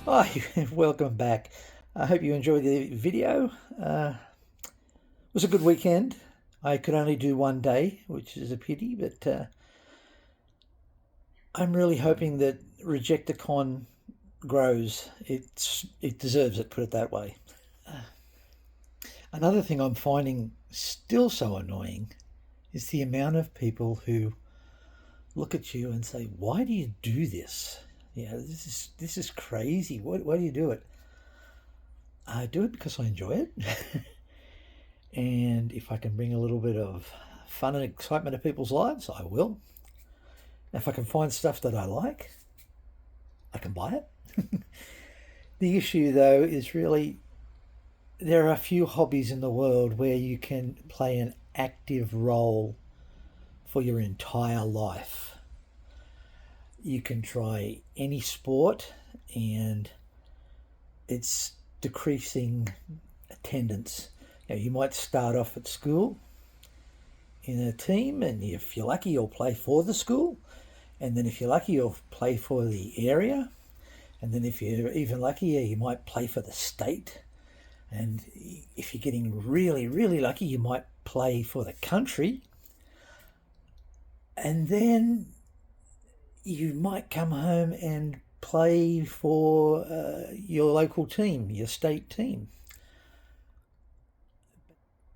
Hi, welcome back. I hope you enjoyed the video. It was a good weekend. I could only do one day, which is a pity, but I'm really hoping that Rejectacon grows. It deserves it, put it that way. Another thing I'm finding still so annoying is the amount of people who look at you and say, "Why do you do this? This is crazy. Why do you do it?" I do it because I enjoy it. And if I can bring a little bit of fun and excitement to people's lives, I will. If I can find stuff that I like, I can buy it. The issue, though, is really there are a few hobbies in the world where you can play an active role for your entire life. You can try any sport and it's decreasing attendance. You might start off at school in a team, and if you're lucky, you'll play for the school. And then if you're lucky, you'll play for the area. And then if you're even luckier, you might play for the state. And if you're getting really, really lucky, you might play for the country. And then you might come home and play for your local team, your state team.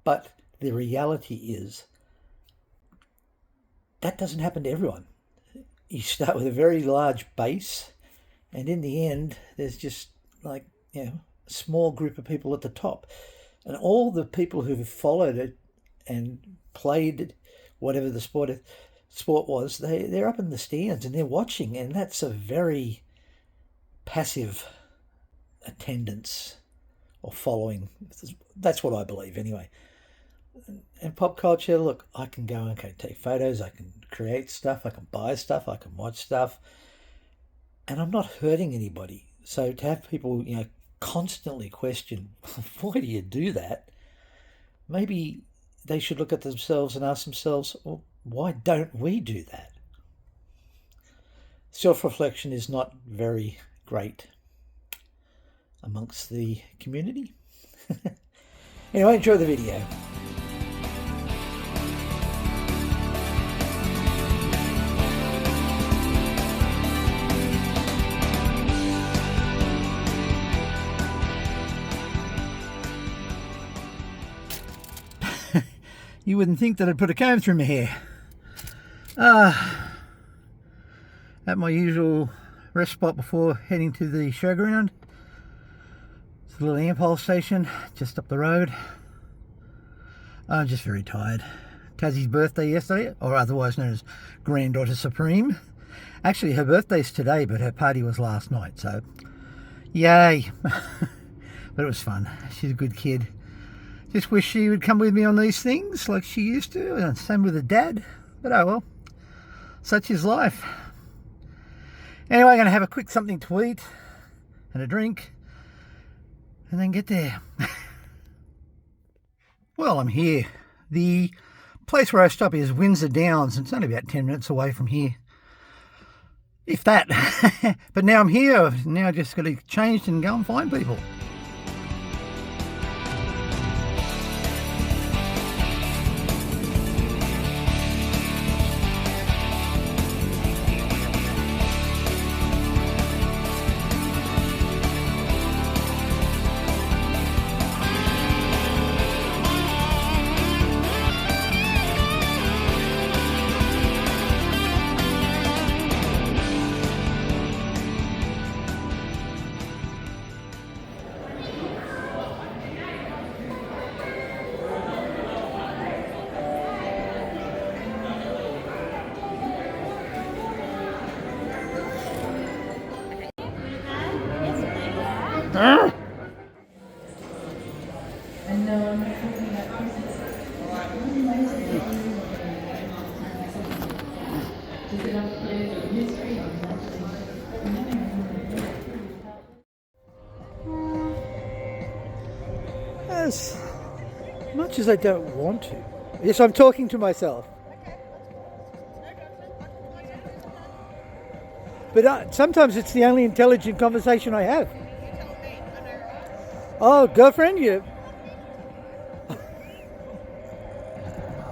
But the reality is that doesn't happen to everyone. You start with a very large base, and in the end, there's just a small group of people at the top. And all the people who've followed it and played whatever the sport was, they're up in the stands and they're watching, and that's a very passive attendance or following. That's what I believe anyway. And pop culture, look, I can go and take photos, I can create stuff, I can buy stuff, I can watch stuff, and I'm not hurting anybody. So to have people, constantly question, why do you do that? Maybe they should look at themselves and ask themselves, well, why don't we do that? Self-reflection is not very great amongst the community. Anyway, enjoy the video. You wouldn't think that I'd put a comb through my hair. At my usual rest spot before heading to the showground. It's a little impulse station just up the road. I'm just very tired. Tassie's birthday yesterday, or otherwise known as Granddaughter Supreme. Actually, her birthday's today, but her party was last night, so yay. But it was fun. She's a good kid. Just wish she would come with me on these things like she used to, and same with her dad. But oh well, such is life. Anyway, I'm going to have a quick something to eat and a drink, and then get there. Well, I'm here. The place where I stop is Windsor Downs, and it's only about 10 minutes away from here. If that. But now I'm here. Now I just got to change and go and find people. As much as I don't want to. Yes, I'm talking to myself. But sometimes it's the only intelligent conversation I have. Oh, girlfriend, you...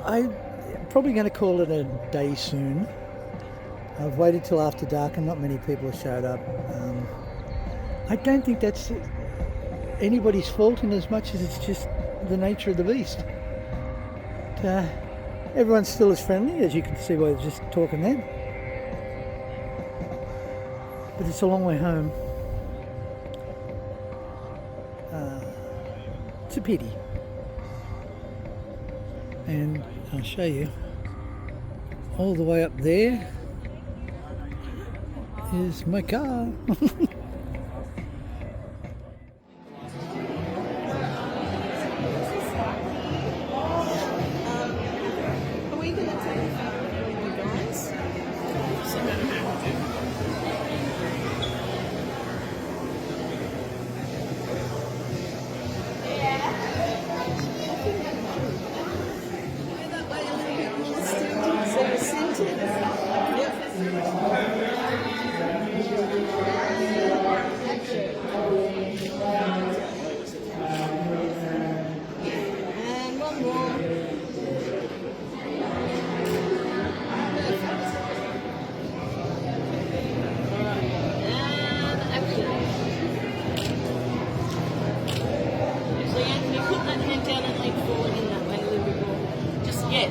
I'm probably going to call it a day soon. I've waited till after dark and not many people have showed up. I don't think that's anybody's fault in as much as it's just the nature of the beast. But, everyone's still as friendly, as you can see by just talking then. But it's a long way home. It's a pity. And I'll show you. All the way up there is my car.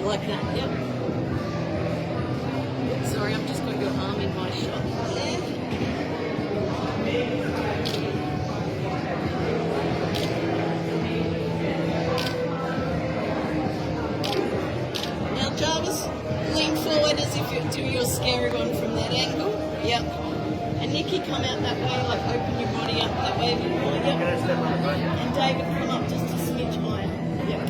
Like that, yep. Sorry, I'm just going to go arm in my shot there. Now, Jarvis, lean forward as if you do your scary one from that angle. Yep. And Nikki, come out that way, like open your body up that way a bit more. Yep. And David, come up just a smidge higher. Yep.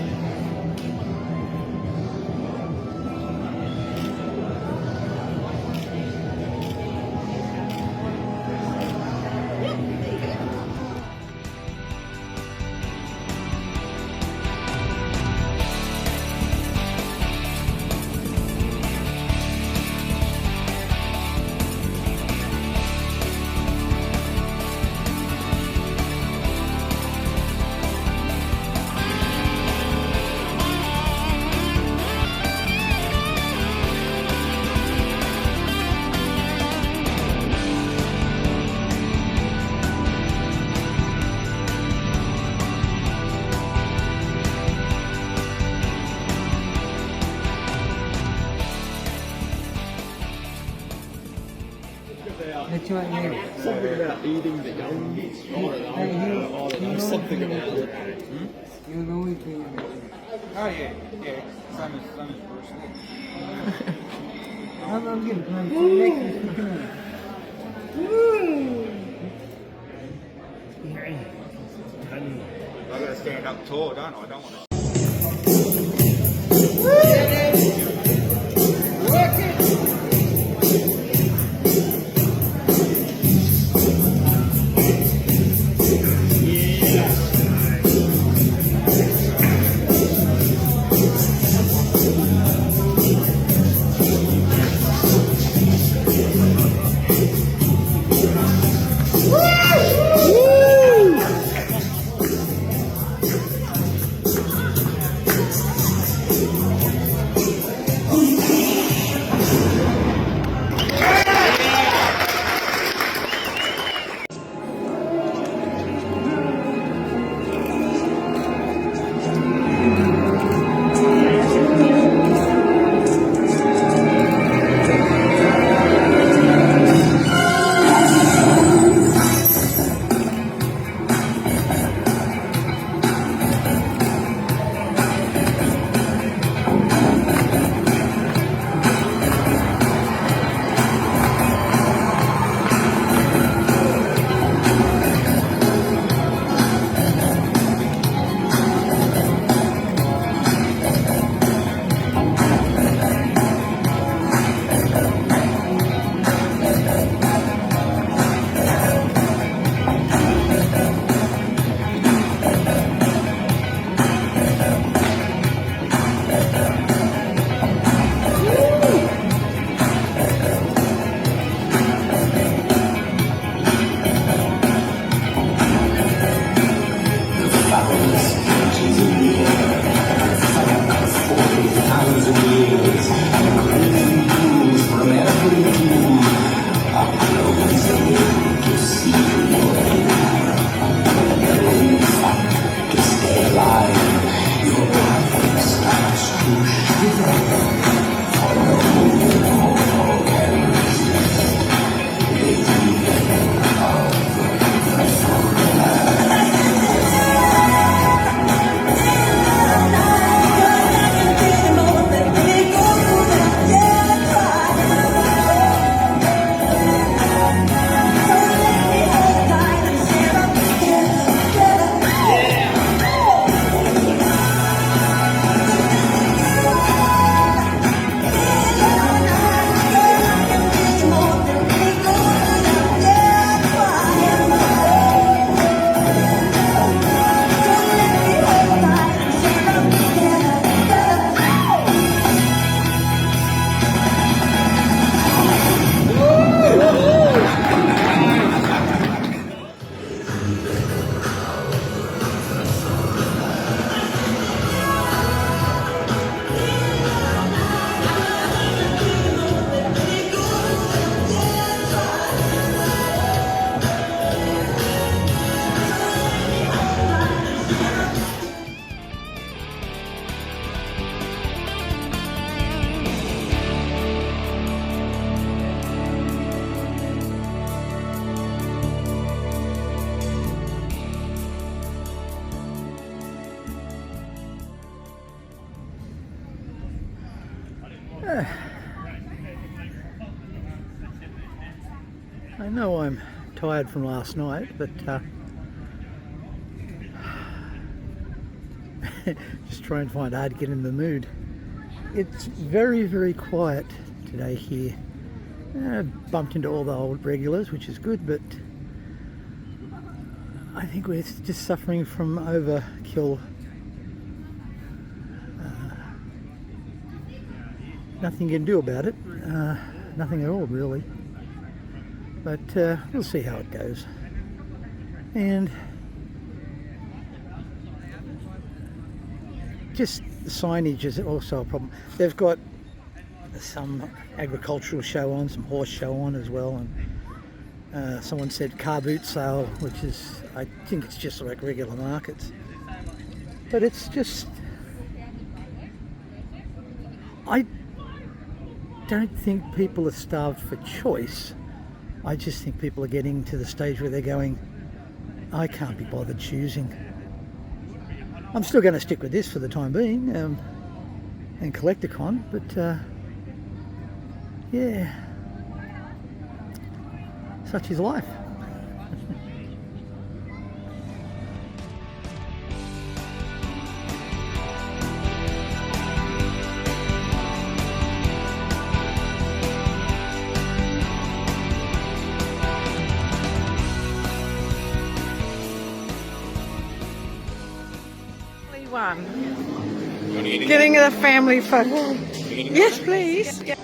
Something about eating the young. Something about it. You know it. Oh yeah. Same as Bruce Lee. I'm getting time to make this. I gotta stand up tall, don't I? I don't want to. I know I'm tired from last night, but just try and find it hard to get in the mood. It's very, very quiet today here. Bumped into all the old regulars, which is good, but I think we're just suffering from overkill. Nothing you can do about it. Nothing at all, really. But we'll see how it goes. And just the signage is also a problem. They've got some agricultural show on, some horse show on as well, and someone said car boot sale, which is, I think it's just like regular markets. But it's just, I don't think people are starved for choice. I just think people are getting to the stage where they're going, I can't be bothered choosing. I'm still going to stick with this for the time being, and Rejectacon, but yeah, such is life. One. Getting the family photo. Yes, please. Yeah.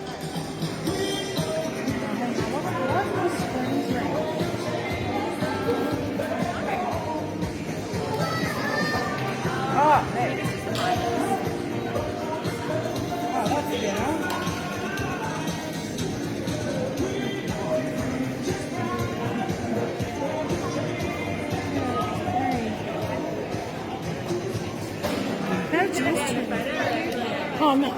Oh, there. Oh, that's better. Oh no,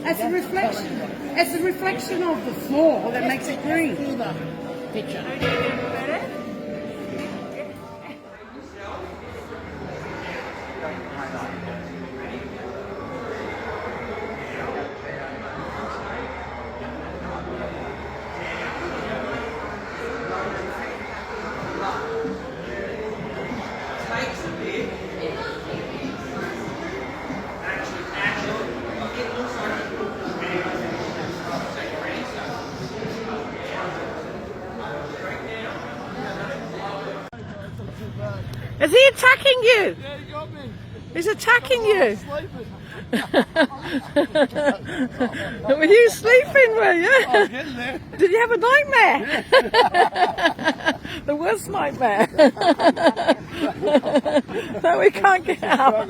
it's a reflection. It's a reflection of the floor that makes it green. Picture. Is he attacking you? Yeah, you got me. He's attacking you. Sleeping. Were you sleeping, were you? I was getting there. Did you have a nightmare? The worst nightmare. That we can't get out.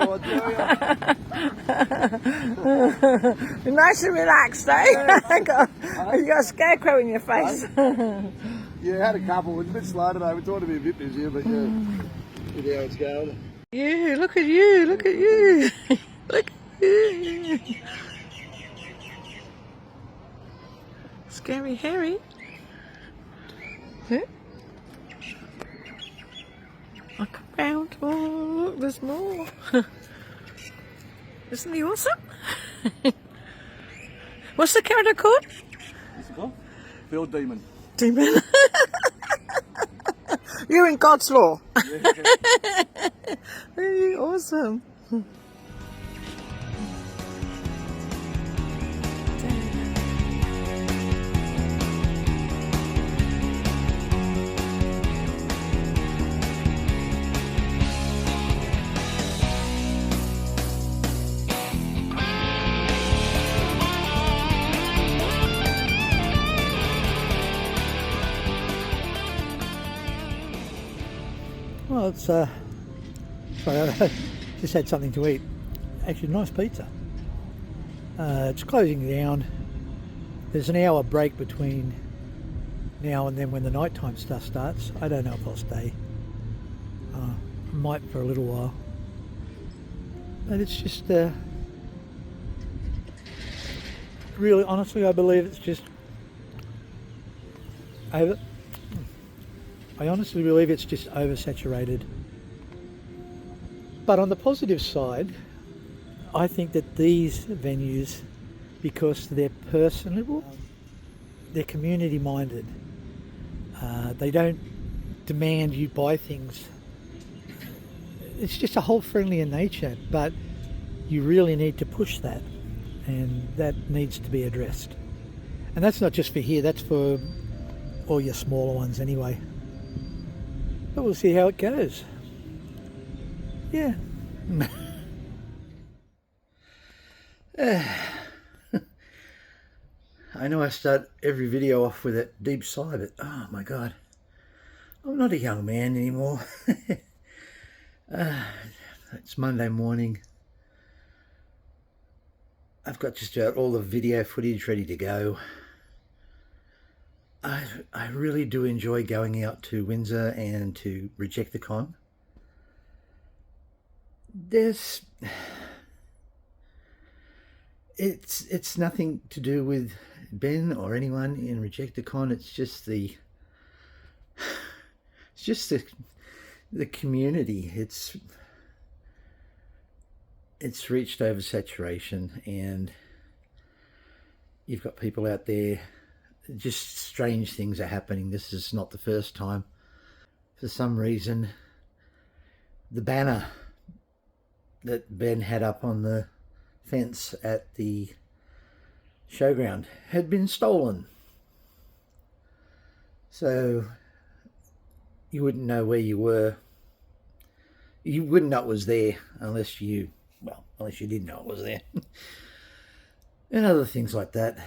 You're nice and relaxed, eh? You got a scarecrow in your face. Yeah, I had a couple. It's a bit slow today. We thought it'd be a bit busier, but yeah, see how it's going. You, look at you, look at you. Look at you. Scary Harry. Huh? I'll come round. Oh, look, there's more. Isn't he awesome? What's the character called? What's it called? Field Demon. Demon. You're in God's law. Hey, awesome. Well, it's sorry, I just had something to eat. Actually, nice pizza. It's closing down. There's an hour break between now and then when the nighttime stuff starts. I don't know if I'll stay. I might for a little while. But it's just really, honestly, I believe it's just over. I honestly believe it's just oversaturated. But on the positive side, I think that these venues because they're personable, they're community minded. They don't demand you buy things. It's just a whole friendlier nature, but you really need to push that, and that needs to be addressed. And that's not just for here, that's for all your smaller ones anyway. But we'll see how it goes. Yeah. I know I start every video off with that deep sigh, but oh my God, I'm not a young man anymore. It's Monday morning. I've got just about all the video footage ready to go. I really do enjoy going out to Windsor and to Rejectacon. It's nothing to do with Ben or anyone in Rejectacon. It's just the community. It's reached oversaturation, and you've got people out there. Just strange things are happening. This is not the first time. For some reason, the banner that Ben had up on the fence at the showground had been stolen. So you wouldn't know where you were. You wouldn't know it was there unless you didn't know it was there. And other things like that.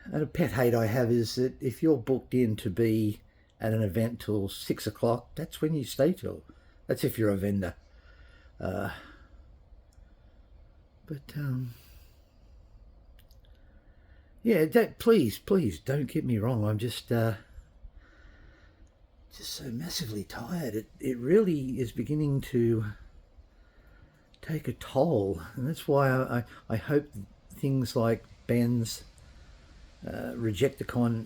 And a pet hate I have is that if you're booked in to be at an event till 6 o'clock, that's when you stay till. That's if you're a vendor. Yeah, please don't get me wrong. I'm just so massively tired. It really is beginning to take a toll, and that's why I hope things like Ben's Rejectacon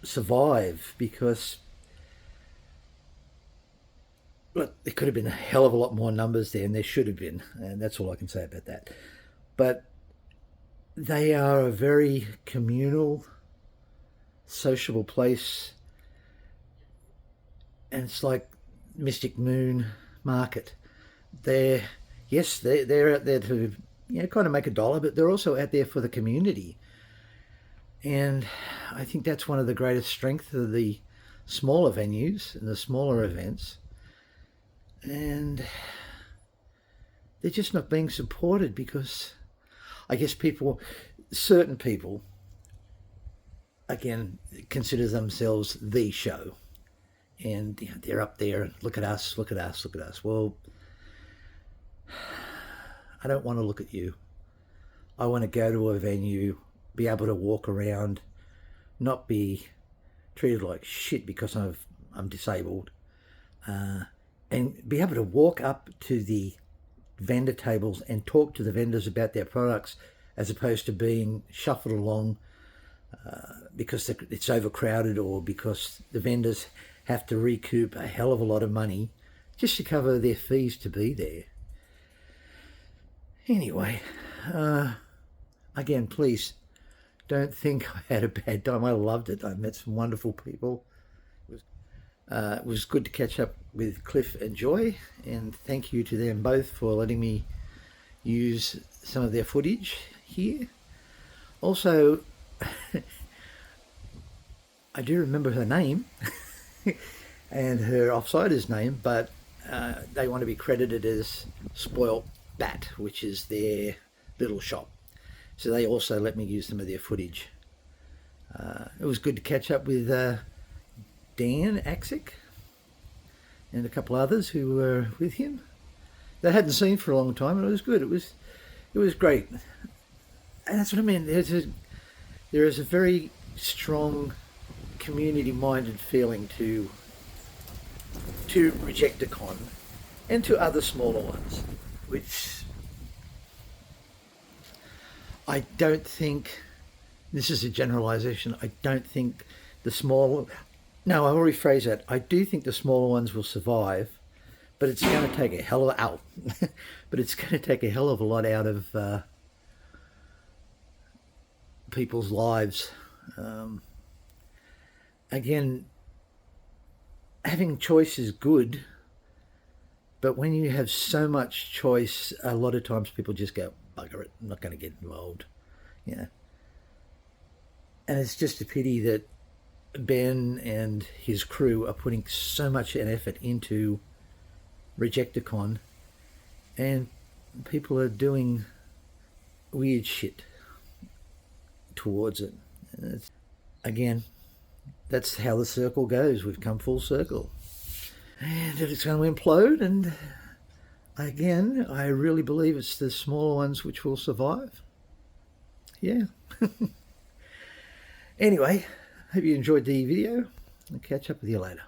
survive, because look, there could have been a hell of a lot more numbers there, and there should have been, and that's all I can say about that. But they are a very communal, sociable place, and it's like Mystic Moon Market. They're out there to kind of make a dollar, but they're also out there for the community. And I think that's one of the greatest strengths of the smaller venues and the smaller events. And they're just not being supported because I guess certain people, again, consider themselves the show. And they're up there and look at us. Well, I don't want to look at you. I want to go to a venue, be able to walk around, not be treated like shit because I'm disabled, and be able to walk up to the vendor tables and talk to the vendors about their products, as opposed to being shuffled along because it's overcrowded, or because the vendors have to recoup a hell of a lot of money just to cover their fees to be there. Anyway, again, please don't think I had a bad time. I loved it. I met some wonderful people. It was good to catch up with Cliff and Joy, and thank you to them both for letting me use some of their footage here. Also, I do remember her name and her offsiders name, but they want to be credited as Spoilt Bat, which is their little shop. So they also let me use some of their footage. It was good to catch up with Dan Axick and a couple others who were with him. They hadn't seen for a long time, and it was good. It was great. And that's what I mean. There is a very strong community-minded feeling to Rejectacon and to other smaller ones, which I don't think, this is a generalization, I don't think the small, no, I will rephrase that. I do think the smaller ones will survive, but it's going to take a hell of but it's going to take a hell of a lot out of people's lives. Again, having choice is good, but when you have so much choice, a lot of times people just go, bugger it, I'm not going to get involved. Yeah. And it's just a pity that Ben and his crew are putting so much an effort into Rejectacon, and people are doing weird shit towards it. Again, that's how the circle goes. We've come full circle. And it's going to implode, and again, I really believe it's the smaller ones which will survive. Yeah. Anyway, hope you enjoyed the video. I'll catch up with you later.